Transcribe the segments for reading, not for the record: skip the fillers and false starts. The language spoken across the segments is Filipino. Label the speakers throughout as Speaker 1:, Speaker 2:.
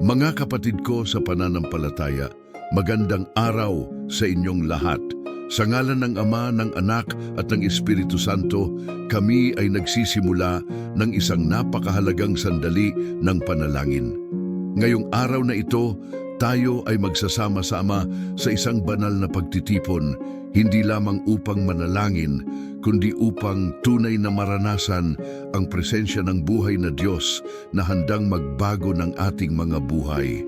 Speaker 1: Mga kapatid ko sa pananampalataya, magandang araw sa inyong lahat. Sa ngalan ng Ama, ng Anak at ng Espiritu Santo, kami ay nagsisimula ng isang napakahalagang sandali ng panalangin. Ngayong araw na ito, tayo ay magsasama-sama sa isang banal na pagtitipon, hindi lamang upang manalangin, kundi upang tunay na maranasan ang presensya ng buhay na Diyos na handang magbago ng ating mga buhay.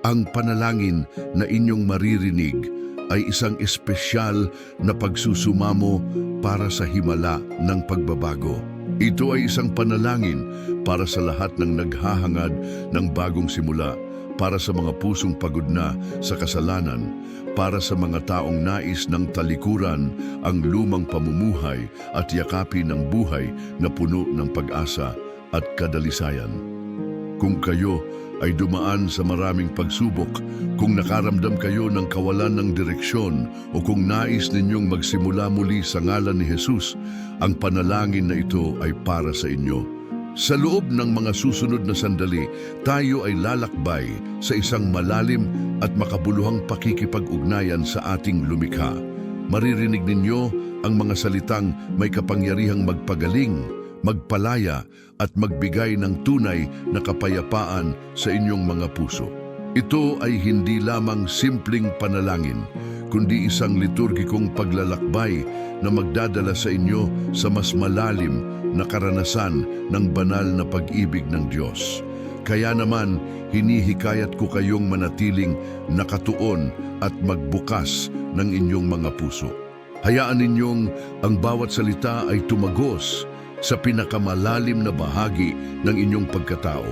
Speaker 1: Ang panalangin na inyong maririnig ay isang espesyal na pagsusumamo para sa himala ng pagbabago. Ito ay isang panalangin para sa lahat ng naghahangad ng bagong simula, para sa mga pusong pagod na sa kasalanan, para sa mga taong nais ng talikuran ang lumang pamumuhay at yakapin ng buhay na puno ng pag-asa at kadalisayan. Kung kayo ay dumaan sa maraming pagsubok, kung nakaramdam kayo ng kawalan ng direksyon o kung nais ninyong magsimula muli sa ngalan ni Jesus, ang panalangin na ito ay para sa inyo. Sa loob ng mga susunod na sandali, tayo ay lalakbay sa isang malalim at makabuluhang pakikipag-ugnayan sa ating lumikha. Maririnig ninyo ang mga salitang may kapangyarihang magpagaling, magpalaya at magbigay ng tunay na kapayapaan sa inyong mga puso. Ito ay hindi lamang simpleng panalangin, kundi isang liturgikong paglalakbay na magdadala sa inyo sa mas malalim na karanasan ng banal na pag-ibig ng Diyos. Kaya naman, hinihikayat ko kayong manatiling nakatuon at magbukas ng inyong mga puso. Hayaan ninyong ang bawat salita ay tumagos sa pinakamalalim na bahagi ng inyong pagkatao.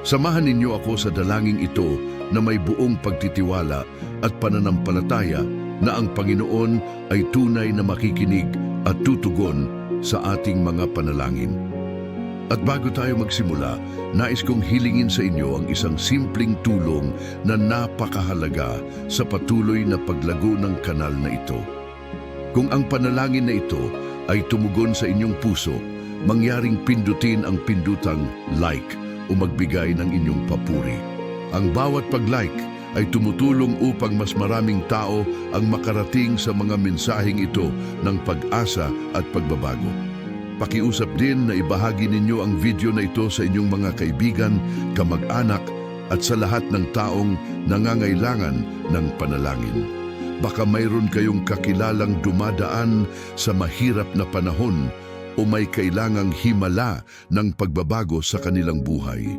Speaker 1: Samahan ninyo ako sa dalangin ito na may buong pagtitiwala at pananampalataya na ang Panginoon ay tunay na makikinig at tutugon sa ating mga panalangin. At bago tayo magsimula, nais kong hilingin sa inyo ang isang simpleng tulong na napakahalaga sa patuloy na paglago ng kanal na ito. Kung ang panalangin na ito ay tumugon sa inyong puso, mangyaring pindutin ang pindutang like o magbigay ng inyong papuri. Ang bawat pag-like ay tumutulong upang mas maraming tao ang makarating sa mga mensaheng ito ng pag-asa at pagbabago. Pakiusap din na ibahagi ninyo ang video na ito sa inyong mga kaibigan, kamag-anak at sa lahat ng taong nangangailangan ng panalangin. Baka mayroon kayong kakilalang dumadaan sa mahirap na panahon o may kailangang himala ng pagbabago sa kanilang buhay.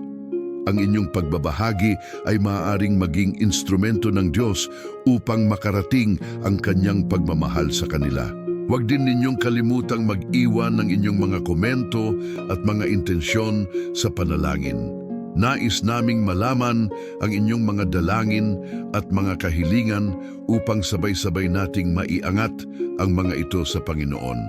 Speaker 1: Ang inyong pagbabahagi ay maaaring maging instrumento ng Diyos upang makarating ang kanyang pagmamahal sa kanila. Huwag din ninyong kalimutang mag-iwan ng inyong mga komento at mga intensyon sa panalangin. Nais naming malaman ang inyong mga dalangin at mga kahilingan upang sabay-sabay nating maiangat ang mga ito sa Panginoon.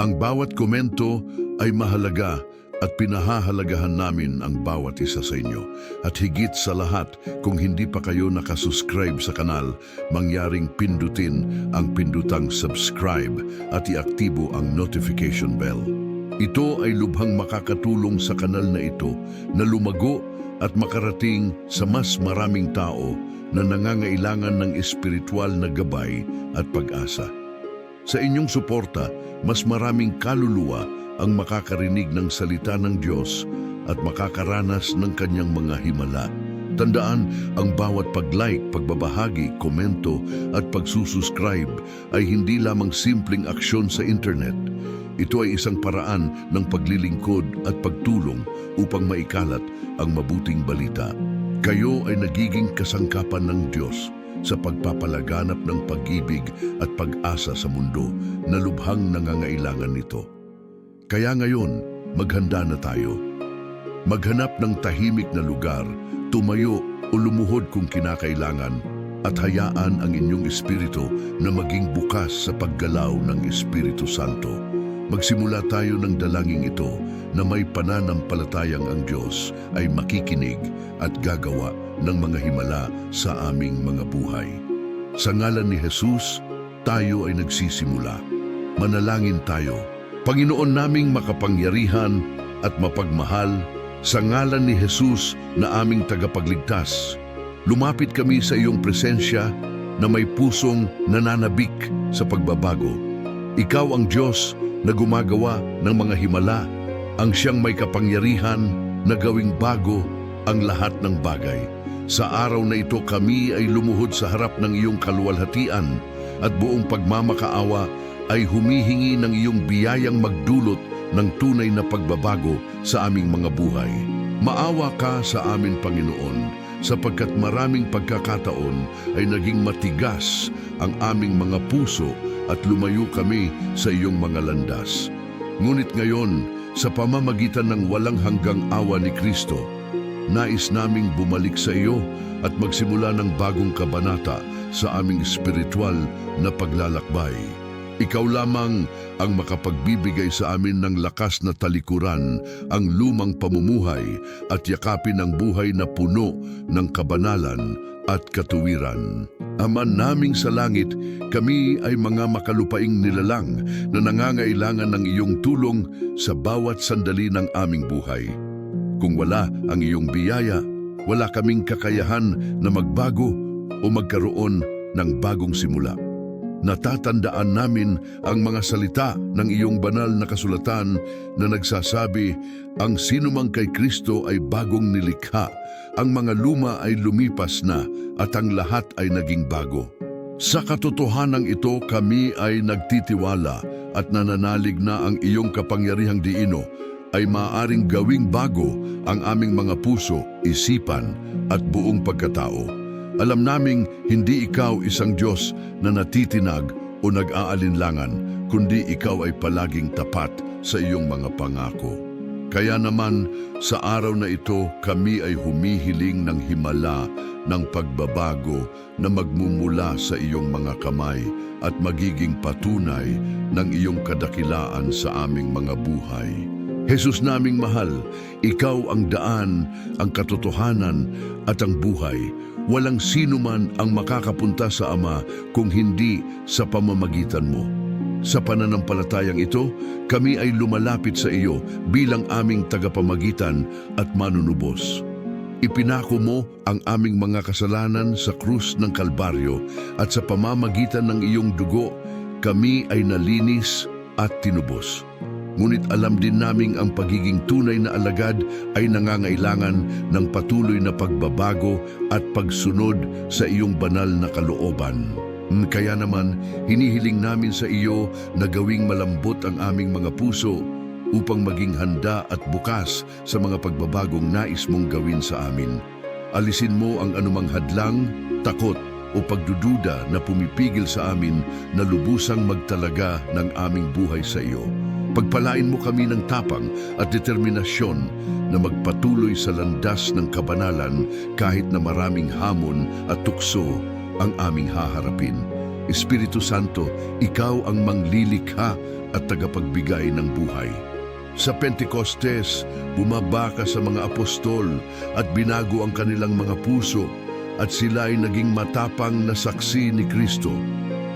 Speaker 1: Ang bawat komento ay mahalaga at pinahahalagahan namin ang bawat isa sa inyo. At higit sa lahat, kung hindi pa kayo nakasubscribe sa kanal, mangyaring pindutin ang pindutang subscribe at iaktibo ang notification bell. Ito ay lubhang makakatulong sa kanal na ito na lumago at makarating sa mas maraming tao na nangangailangan ng espiritual na gabay at pag-asa. Sa inyong suporta, mas maraming kaluluwa ang makakarinig ng salita ng Diyos at makakaranas ng kanyang mga himala. Tandaan, ang bawat pag-like, pagbabahagi, komento at pagsusubscribe ay hindi lamang simpleng aksyon sa internet. Ito ay isang paraan ng paglilingkod at pagtulong upang maikalat ang mabuting balita. Kayo ay nagiging kasangkapan ng Diyos sa pagpapalaganap ng pag-ibig at pag-asa sa mundo na lubhang nangangailangan nito. Kaya ngayon, maghanda na tayo. Maghanap ng tahimik na lugar, tumayo o lumuhod kung kinakailangan, at hayaan ang inyong espiritu na maging bukas sa paggalaw ng Espiritu Santo. Magsimula tayo ng dalangin ito na may pananampalatayang ang Diyos ay makikinig at gagawa ng mga himala sa aming mga buhay. Sa ngalan ni Jesus, tayo ay nagsisimula. Manalangin tayo. Panginoon naming makapangyarihan at mapagmahal, Sa ngalan ni Jesus na aming tagapagligtas, lumapit kami sa iyong presensya na may pusong nananabik sa pagbabago. Ikaw ang Diyos na gumagawa ng mga himala, ang siyang may kapangyarihan na gawing bago ang lahat ng bagay. Sa araw na ito kami ay lumuhod sa harap ng iyong kaluwalhatian at buong pagmamakaawa ay humihingi ng iyong biyayang magdulot ng tunay na pagbabago sa aming mga buhay. Maawa ka sa amin, Panginoon, sapagkat maraming pagkakataon ay naging matigas ang aming mga puso at lumayo kami sa iyong mga landas. Ngunit ngayon, sa pamamagitan ng walang hanggang awa ni Kristo, nais naming bumalik sa iyo at magsimula ng bagong kabanata sa aming espiritual na paglalakbay. Ikaw lamang ang makapagbibigay sa amin ng lakas na talikuran ang lumang pamumuhay at yakapin ang buhay na puno ng kabanalan at katuwiran. Ama naming sa langit, kami ay mga makalupaing nilalang na nangangailangan ng iyong tulong sa bawat sandali ng aming buhay. Kung wala ang iyong biyaya, wala kaming kakayahan na magbago o magkaroon ng bagong simula. Natatandaan namin ang mga salita ng iyong banal na kasulatan na nagsasabi, ang sinumang kay Kristo ay bagong nilikha, ang mga luma ay lumipas na at ang lahat ay naging bago. Sa katotohanan ito kami ay nagtitiwala at nananalig na ang iyong kapangyarihang diino ay maaaring gawing bago ang aming mga puso, isipan at buong pagkatao. Alam naming hindi ikaw isang Diyos na natitinag o nag-aalinlangan, kundi ikaw ay palaging tapat sa iyong mga pangako. Kaya naman, sa araw na ito, kami ay humihiling ng himala ng pagbabago na magmumula sa iyong mga kamay at magiging patunay ng iyong kadakilaan sa aming mga buhay. Jesus naming mahal, ikaw ang daan, ang katotohanan at ang buhay. Walang sino man ang makakapunta sa Ama kung hindi sa pamamagitan mo. Sa pananampalatayang ito, kami ay lumalapit sa iyo bilang aming tagapamagitan at manunubos. Ipinako mo ang aming mga kasalanan sa krus ng Kalbaryo at sa pamamagitan ng iyong dugo, kami ay nalinis at tinubos. Ngunit alam din naming ang pagiging tunay na alagad ay nangangailangan ng patuloy na pagbabago at pagsunod sa iyong banal na kalooban. Kaya naman, hinihiling namin sa iyo na gawing malambot ang aming mga puso upang maging handa at bukas sa mga pagbabagong nais mong gawin sa amin. Alisin mo ang anumang hadlang, takot o pagdududa na pumipigil sa amin na lubusang magtalaga ng aming buhay sa iyo. Pagpalain mo kami ng tapang at determinasyon na magpatuloy sa landas ng kabanalan kahit na maraming hamon at tukso ang aming haharapin. Espiritu Santo, ikaw ang manglilikha at tagapagbigay ng buhay. Sa Pentecostes, bumaba ka sa mga apostol at binago ang kanilang mga puso at sila ay naging matapang na saksi ni Kristo.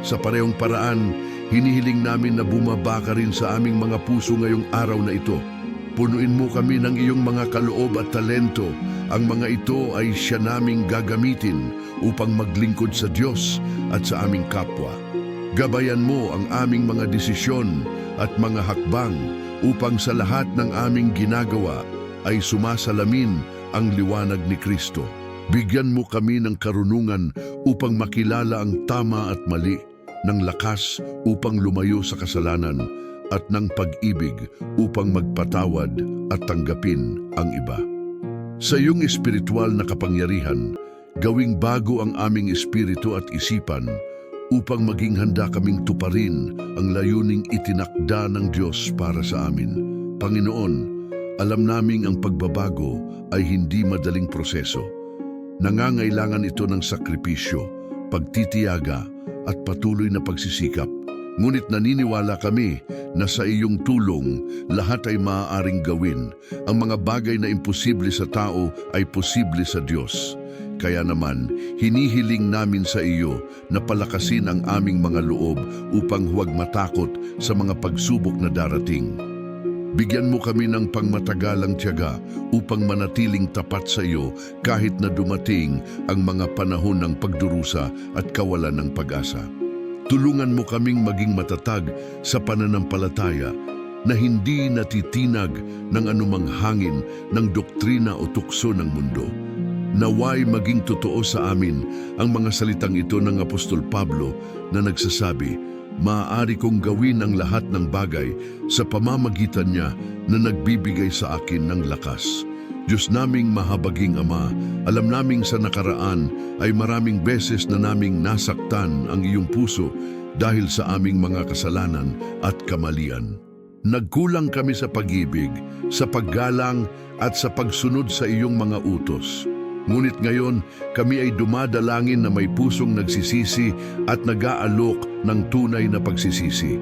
Speaker 1: Sa parehong paraan, hinihiling namin na bumaba ka rin sa aming mga puso ngayong araw na ito. Punuin mo kami ng iyong mga kaloob at talento. Ang mga ito ay siya naming gagamitin upang maglingkod sa Diyos at sa aming kapwa. Gabayan mo ang aming mga desisyon at mga hakbang upang sa lahat ng aming ginagawa ay sumasalamin ang liwanag ni Kristo. Bigyan mo kami ng karunungan upang makilala ang tama at mali, ng lakas upang lumayo sa kasalanan, at ng pag-ibig upang magpatawad at tanggapin ang iba. Sa iyong espiritual na kapangyarihan, gawing bago ang aming espiritu at isipan upang maging handa kaming tuparin ang layuning itinakda ng Diyos para sa amin. Panginoon, alam naming ang pagbabago ay hindi madaling proseso. Nangangailangan ito ng sakripisyo, pagtitiyaga at patuloy na pagsisikap. Ngunit naniniwala kami na sa iyong tulong, lahat ay maaaring gawin. Ang mga bagay na imposible sa tao ay posible sa Diyos. Kaya naman, hinihiling namin sa iyo na palakasin ang aming mga loob upang huwag matakot sa mga pagsubok na darating. Bigyan mo kami ng pangmatagalang tiyaga upang manatiling tapat sa iyo kahit na dumating ang mga panahon ng pagdurusa at kawalan ng pag-asa. Tulungan mo kaming maging matatag sa pananampalataya na hindi natitinag ng anumang hangin ng doktrina o tukso ng mundo. Naway maging totoo sa amin ang mga salitang ito ng Apostol Pablo na nagsasabi, maaari kong gawin ang lahat ng bagay sa pamamagitan niya na nagbibigay sa akin ng lakas. Diyos naming mahabaging Ama, alam naming sa nakaraan ay maraming beses na naming nasaktan ang iyong puso dahil sa aming mga kasalanan at kamalian. Nagkulang kami sa pag-ibig, sa paggalang at sa pagsunod sa iyong mga utos. Ngunit ngayon, kami ay dumadalangin na may pusong nagsisisi at nag-aalok ng tunay na pagsisisi.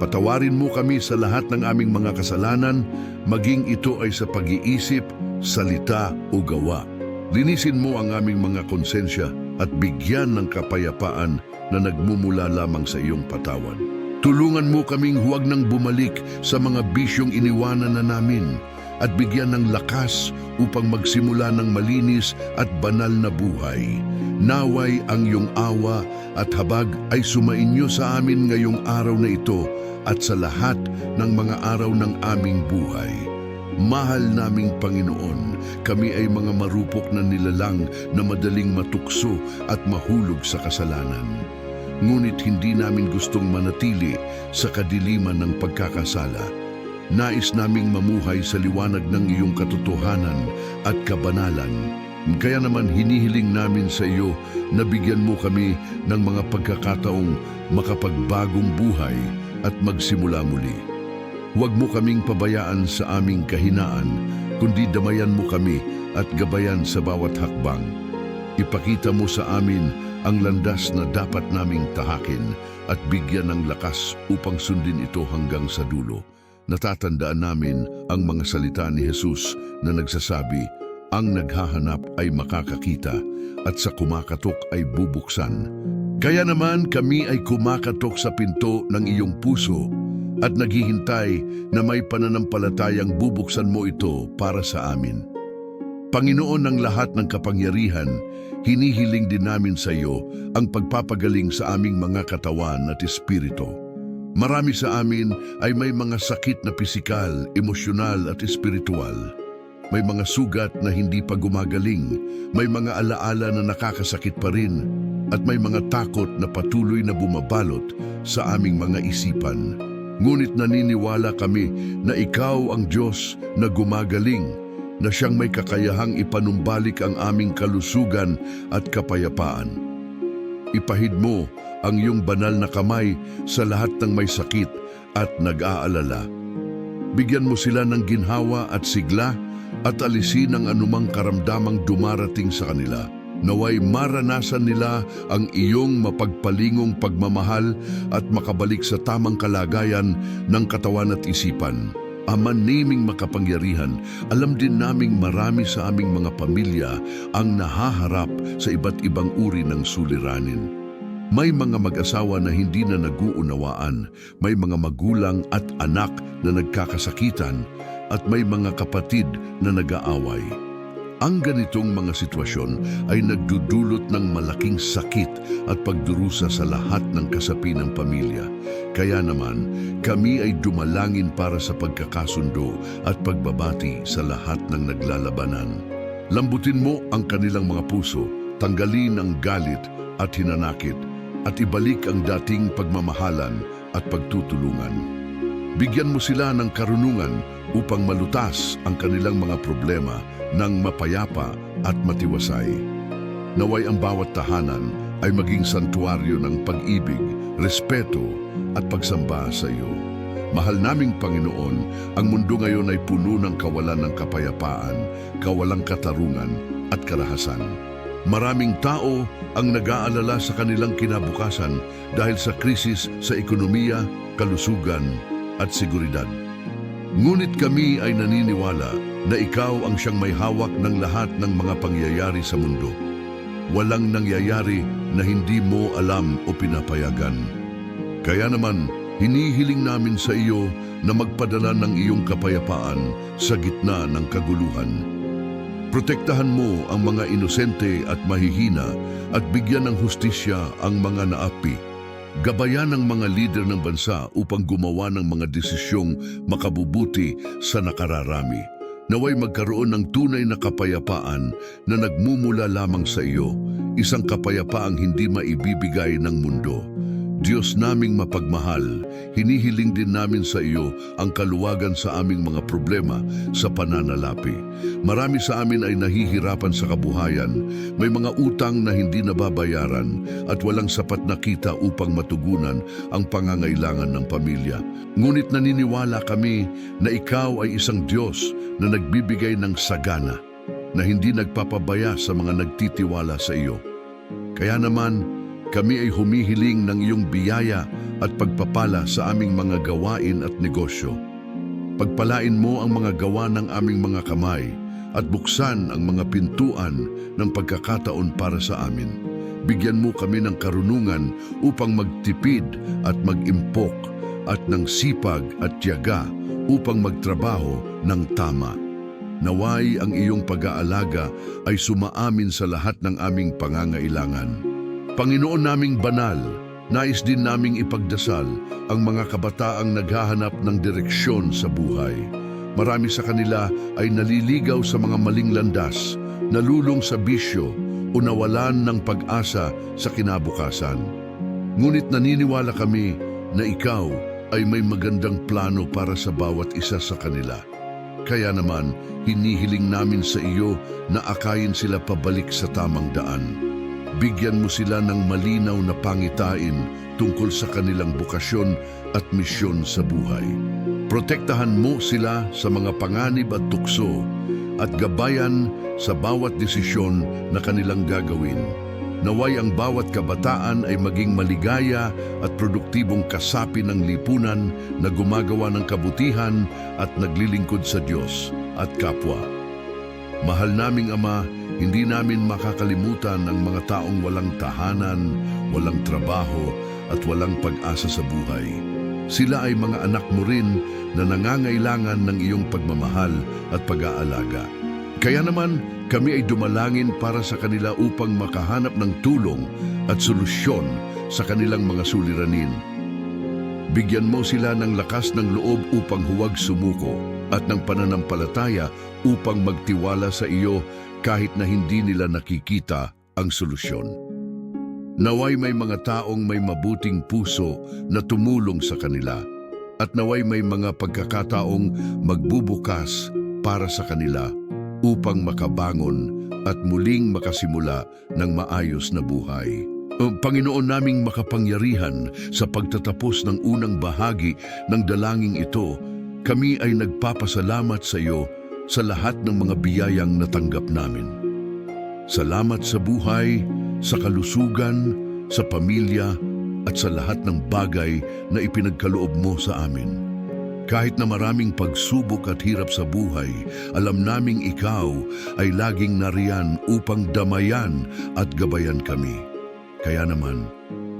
Speaker 1: Patawarin mo kami sa lahat ng aming mga kasalanan, maging ito ay sa pag-iisip, salita o gawa. Linisin mo ang aming mga konsensya at bigyan ng kapayapaan na nagmumula lamang sa iyong patawad. Tulungan mo kaming huwag nang bumalik sa mga bisyong iniwanan na namin at bigyan ng lakas upang magsimula ng malinis at banal na buhay. Naway ang iyong awa at habag ay sumainyo sa amin ngayong araw na ito at sa lahat ng mga araw ng aming buhay. Mahal naming Panginoon, kami ay mga marupok na nilalang na madaling matukso at mahulog sa kasalanan. Ngunit hindi namin gustong manatili sa kadiliman ng pagkakasala. Nais naming mamuhay sa liwanag ng iyong katotohanan at kabanalan. Kaya naman hinihiling namin sa iyo na bigyan mo kami ng mga pagkakataong makapagbagong buhay at magsimula muli. Huwag mo kaming pabayaan sa aming kahinaan, kundi damayan mo kami at gabayan sa bawat hakbang. Ipakita mo sa amin ang landas na dapat naming tahakin at bigyan ng lakas upang sundin ito hanggang sa dulo. Natatandaan namin ang mga salita ni Jesus na nagsasabi, ang naghahanap ay makakakita at sa kumakatok ay bubuksan. Kaya naman kami ay kumakatok sa pinto ng iyong puso at naghihintay na may pananampalatayang bubuksan mo ito para sa amin. Panginoon ng lahat ng kapangyarihan, hinihiling din namin sa iyo ang pagpapagaling sa aming mga katawan at espiritu. Marami sa amin ay may mga sakit na pisikal, emosyonal at espiritual. May mga sugat na hindi pa gumagaling, may mga alaala na nakakasakit pa rin, at may mga takot na patuloy na bumabalot sa aming mga isipan. Ngunit naniniwala kami na ikaw ang Diyos na gumagaling, na siyang may kakayahang ipanumbalik ang aming kalusugan at kapayapaan. Ipahid mo ang iyong banal na kamay sa lahat ng may sakit at nag-aalala. Bigyan mo sila ng ginhawa at sigla at alisin ang anumang karamdamang dumarating sa kanila. Naway maranasan nila ang iyong mapagpalingong pagmamahal at makabalik sa tamang kalagayan ng katawan at isipan. Ama naming makapangyarihan, alam din naming marami sa aming mga pamilya ang nahaharap sa iba't ibang uri ng suliranin. May mga mag-asawa na hindi na nag-uunawaan, may mga magulang at anak na nagkakasakitan, at may mga kapatid na nag-aaway. Ang ganitong mga sitwasyon ay nagdudulot ng malaking sakit at pagdurusa sa lahat ng kasapi ng pamilya. Kaya naman, kami ay dumalangin para sa pagkakasundo at pagbabati sa lahat ng naglalabanan. Lambutin mo ang kanilang mga puso, tanggalin ang galit at hinanakit, at ibalik ang dating pagmamahalan at pagtutulungan. Bigyan mo sila ng karunungan upang malutas ang kanilang mga problema ng mapayapa at matiwasay. Naway ang bawat tahanan ay maging santuaryo ng pag-ibig, respeto at pagsamba sa iyo. Mahal naming Panginoon, ang mundo ngayon ay puno ng kawalan ng kapayapaan, kawalang katarungan at karahasan. Maraming tao ang nag-aalala sa kanilang kinabukasan dahil sa krisis sa ekonomiya, kalusugan at seguridad. Ngunit kami ay naniniwala na ikaw ang siyang may hawak ng lahat ng mga pangyayari sa mundo. Walang nangyayari na hindi mo alam o pinapayagan. Kaya naman, Hinihiling namin sa iyo na magpadala ng iyong kapayapaan sa gitna ng kaguluhan. Protektahan mo ang mga inosente at mahihina at bigyan ng hustisya ang mga naapi. Gabayan ang mga lider ng bansa upang gumawa ng mga desisyong makabubuti sa nakararami. Naway magkaroon ng tunay na kapayapaan na nagmumula lamang sa iyo, isang kapayapaang hindi maibibigay ng mundo. Diyos naming mapagmahal, hinihiling din namin sa iyo ang kaluwagan sa aming mga problema sa pananalapi. Marami sa amin ay nahihirapan sa kabuhayan, may mga utang na hindi nababayaran at walang sapat na kita upang matugunan ang pangangailangan ng pamilya. Ngunit naniniwala kami na ikaw ay isang Diyos na nagbibigay ng sagana, na hindi nagpapabaya sa mga nagtitiwala sa iyo. Kaya naman, kami ay humihiling ng iyong biyaya at pagpapala sa aming mga gawain at negosyo. Pagpalain mo ang mga gawa ng aming mga kamay at buksan ang mga pintuan ng pagkakataon para sa amin. Bigyan mo kami ng karunungan upang magtipid at mag-impok at ng sipag at tiyaga upang magtrabaho ng tama. Naway ang iyong pag-aalaga ay sumaamin sa lahat ng aming pangangailangan. Panginoon naming banal, nais din naming ipagdasal ang mga kabataang naghahanap ng direksyon sa buhay. Marami sa kanila ay naliligaw sa mga maling landas, nalulong sa bisyo o nawalan ng pag-asa sa kinabukasan. Ngunit naniniwala kami na ikaw ay may magandang plano para sa bawat isa sa kanila. Kaya naman, hinihiling namin sa iyo na akayin sila pabalik sa tamang daan. Bigyan mo sila ng malinaw na pangitain tungkol sa kanilang bukasyon at misyon sa buhay. Protektahan mo sila sa mga panganib at tukso at gabayan sa bawat desisyon na kanilang gagawin. Naway ang bawat kabataan ay maging maligaya at produktibong kasapi ng lipunan na gumagawa ng kabutihan at naglilingkod sa Diyos at kapwa. Mahal naming Ama, hindi namin makakalimutan ang mga taong walang tahanan, walang trabaho at walang pag-asa sa buhay. Sila ay mga anak mo rin na nangangailangan ng iyong pagmamahal at pag-aalaga. Kaya naman, kami ay dumalangin para sa kanila upang makahanap ng tulong at solusyon sa kanilang mga suliranin. Bigyan mo sila ng lakas ng loob upang huwag sumuko at ng pananampalataya upang magtiwala sa iyo kahit na hindi nila nakikita ang solusyon. Naway may mga taong may mabuting puso na tumulong sa kanila at naway may mga pagkakataong magbubukas para sa kanila upang makabangon at muling makasimula ng maayos na buhay. Panginoon naming makapangyarihan, sa pagtatapos ng unang bahagi ng dalangin ito, kami ay nagpapasalamat sa iyo sa lahat ng mga biyayang natanggap namin. Salamat sa buhay, sa kalusugan, sa pamilya, at sa lahat ng bagay na ipinagkaloob mo sa amin. Kahit na maraming pagsubok at hirap sa buhay, alam naming ikaw ay laging nariyan upang damayan at gabayan kami. Kaya naman,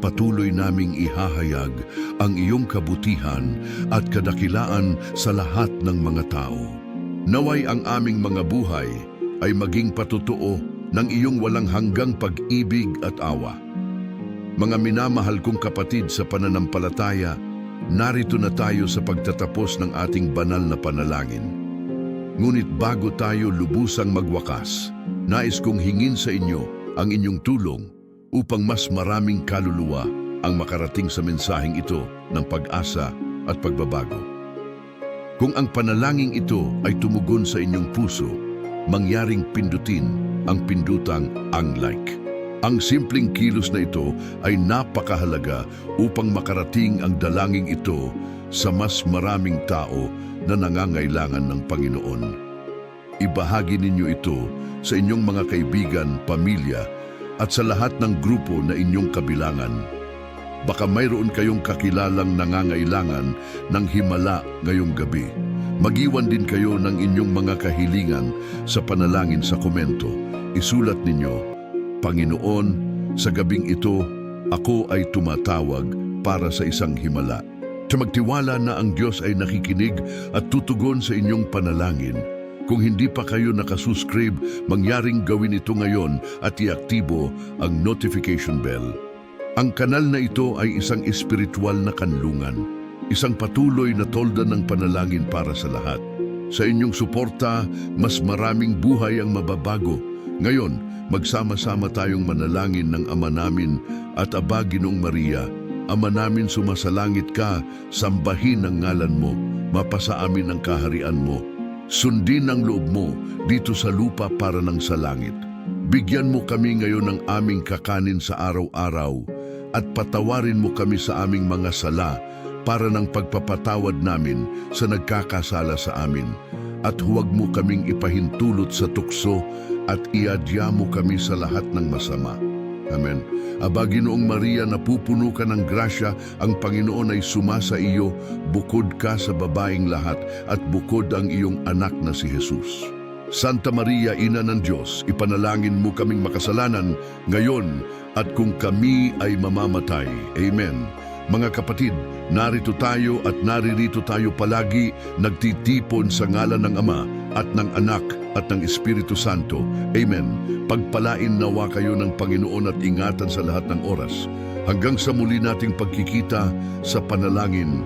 Speaker 1: patuloy naming ihahayag ang iyong kabutihan at kadakilaan sa lahat ng mga tao. Naway ang aming mga buhay ay maging patotoo ng iyong walang hanggang pag-ibig at awa. Mga minamahal kong kapatid sa pananampalataya, narito na tayo sa pagtatapos ng ating banal na panalangin. Ngunit bago tayo lubusang magwakas, nais kong hingin sa inyo ang inyong tulong upang mas maraming kaluluwa ang makarating sa mensaheng ito ng pag-asa at pagbabago. Kung ang panalangin ito ay tumugon sa inyong puso, mangyaring pindutin ang pindutang ang like. Ang simpleng kilos na ito ay napakahalaga upang makarating ang dalangin ito sa mas maraming tao na nangangailangan ng Panginoon. Ibahagi ninyo ito sa inyong mga kaibigan, pamilya, at sa lahat ng grupo na inyong kabilangan. Baka mayroon kayong kakilalang nangangailangan ng himala ngayong gabi. Mag-iwan din kayo ng inyong mga kahilingan sa panalangin sa komento. Isulat ninyo, Panginoon, sa gabing ito, ako ay tumatawag para sa isang himala. Sa magtiwala na ang Diyos ay nakikinig at tutugon sa inyong panalangin. Kung hindi pa kayo nakasubscribe, mangyaring gawin ito ngayon at iaktibo ang notification bell. Ang kanal na ito ay isang espiritual na kanlungan, isang patuloy na tolda ng panalangin para sa lahat. Sa inyong suporta, mas maraming buhay ang mababago. Ngayon, magsama-sama tayong manalangin ng Ama namin at Aba Ginoong Maria. Ama namin sumasalangit ka, sambahin ang ngalan mo, mapasa amin ang kaharian mo. Sundin ang loob mo dito sa lupa para ng sa langit. Bigyan mo kami ngayon ng aming kakanin sa araw-araw at patawarin mo kami sa aming mga sala para ng pagpapatawad namin sa nagkakasala sa amin. At huwag mo kaming ipahintulot sa tukso at iadya mo kami sa lahat ng masama. Amen. Aba Ginoong Maria, napupuno ka ng grasya, ang Panginoon ay sumasa iyo, bukod ka sa babaeng lahat, at bukod ang iyong anak na si Jesus. Santa Maria, Ina ng Diyos, ipanalangin mo kaming makasalanan, ngayon at kung kami ay mamamatay. Amen. Mga kapatid, narito tayo at naririto tayo palagi, nagtitipon sa ngalan ng Ama at ng Anak at ng Espiritu Santo. Amen. Pagpalain nawa kayo ng Panginoon at ingatan sa lahat ng oras. Hanggang sa muli nating pagkikita sa panalangin.